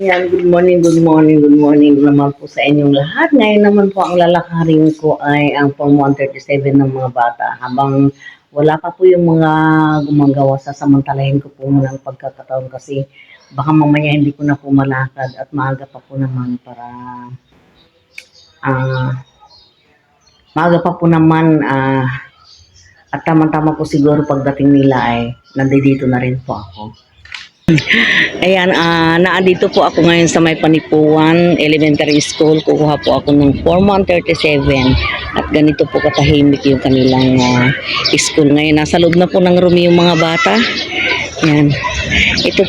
Yan, good morning naman po sa inyong lahat. Ngayon naman po ang lalakarin ko ay ang Form 137 ng mga bata. Habang wala pa po yung mga gumagawa, sasamantalahin ko po muna ang pagkakataon kasi baka mamaya hindi ko na po malakad at maaga pa po naman para maaga pa po naman at tama-tama po siguro pagdating nila ay nandito na rin po ako. Ayan, naandito po ako ngayon sa may Panipuan Elementary School. Kukuha po ako ng Form 137 at ganito po katahimik yung kanilang school ngayon. Nasa loob na po ng room yung mga bata. Ayan. Ito,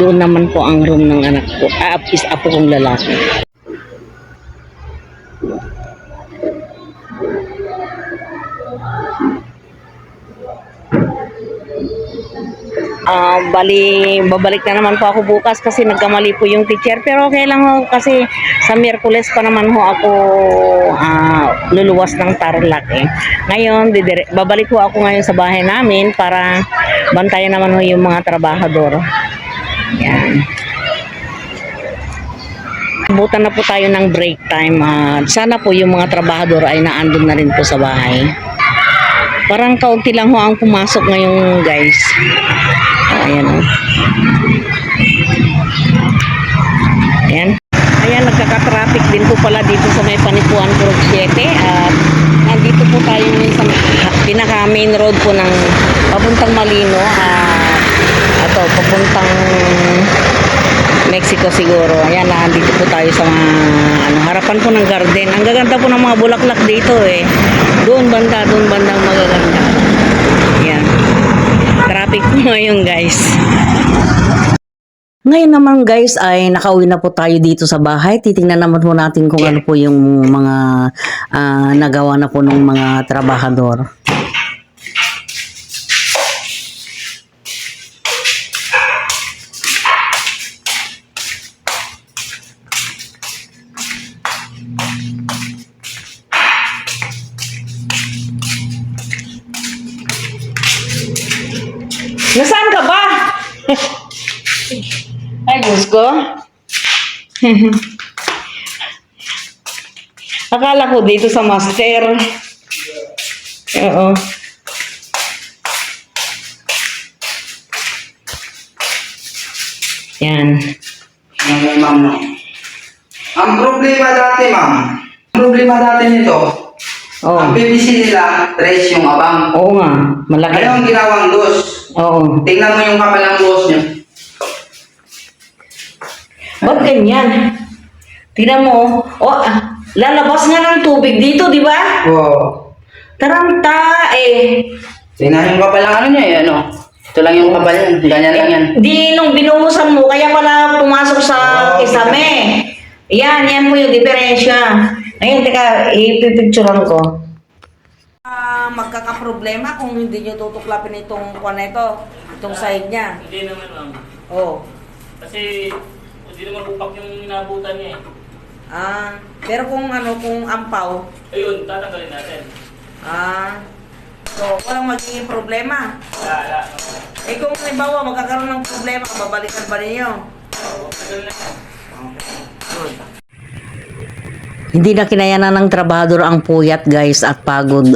doon naman po ang room ng anak ko. Is apo kong lalaki. Babalik na naman po ako bukas kasi nagkamali po yung teacher. Pero okay lang ho kasi sa Miyerkules pa naman ho ako luluwas ng Tarlac eh. Ngayon, babalik ho ako ngayon sa bahay namin para bantayan naman ho yung mga trabahador. Yan. Abutan na po tayo ng break time. Sana po yung mga trabahador ay naandun na rin po sa bahay. Parang kaunti lang ho ang pumasok ngayon guys. Ayan o. Ayan. Ayan, nagkaka-traffic din po pala dito sa may Panipuan, Purok 7. At nandito po tayo sa pinaka-main road po ng papuntang Malino. Ito, papuntang Mexico siguro. Ayan, nandito po tayo sa harapan po ng garden. Ang gaganda po ng mga bulaklak dito eh. Doon banda ang magaganda. Ayan. Traffic po ngayon guys. Ngayon naman guys ay nakauwi na po tayo dito sa bahay. Titingnan naman po natin kung ano po yung mga nagawa na po ng mga trabahador. Nasaan ka ba? Ay, Diyos ko. Akala ko dito sa master. Oo. Yan. Ma'am. Ang problema dati nito, ang PVC nila, tres yung abang. Oo nga, malaki. Ngayon, ginawang dos. Oo. Tingnan mo yung kapalang dos niya. Ba't ganyan? Tingnan mo. Lalabas nga ng tubig dito, di ba? Oo. Taranta eh. Tingnan yung kapalang ano niya, eh, ano? Ito lang yung kapal yan. Ganyan lang yan. Di nung binuhusan mo, kaya pala pumasok sa kisame. Yan po yung diferensya. Ngayon, teka, ipipicturean ko. Magkakaproblema kung hindi nyo tutuklapin itong kuwan na itong side niya. Hindi naman, ma'am. Oo. Kasi hindi naman upak yung inabutan niya eh. Pero kung ampaw, Ayun, tatanggalin natin. so walang magiging problema. Wala. Kung halimbawa magkakaroon ng problema, babalikan ba ninyo? Oo, tagal na yan. Hindi na kinayanan ng trabahador ang puyat guys at pagod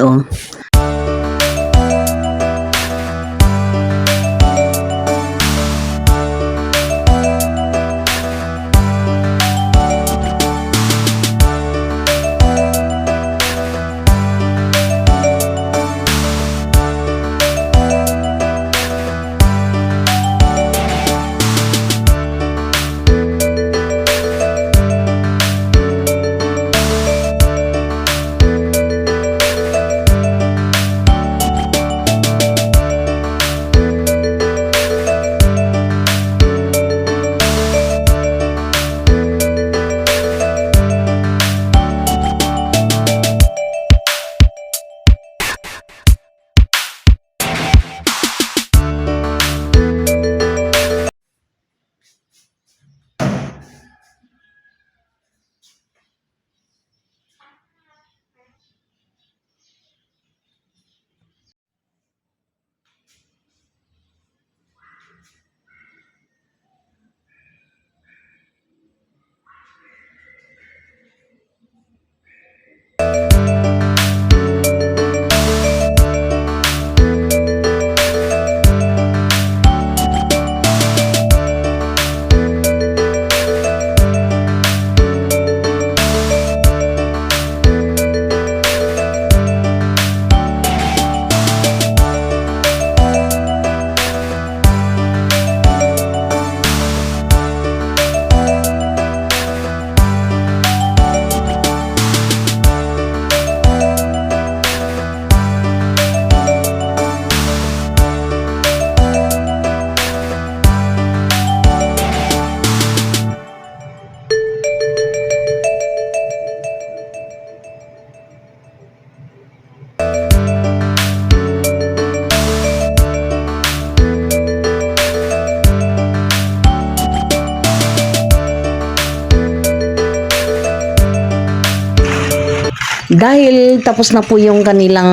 Dahil tapos na po yung kanilang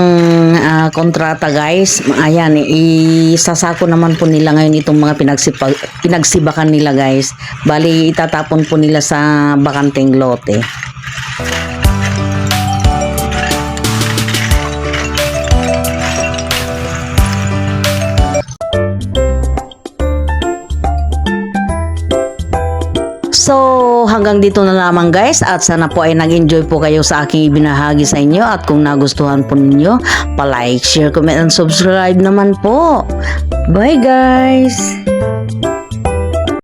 kontrata guys, ayan, isasako naman po nila ngayon itong mga pinagsibakan nila guys. Bali, itatapon po nila sa bakanteng lote. So, hanggang dito na lamang guys at sana po ay nag-enjoy po kayo sa aking ibinahagi sa inyo at kung nagustuhan po ninyo, pa-like, share, comment, and subscribe naman po. Bye guys!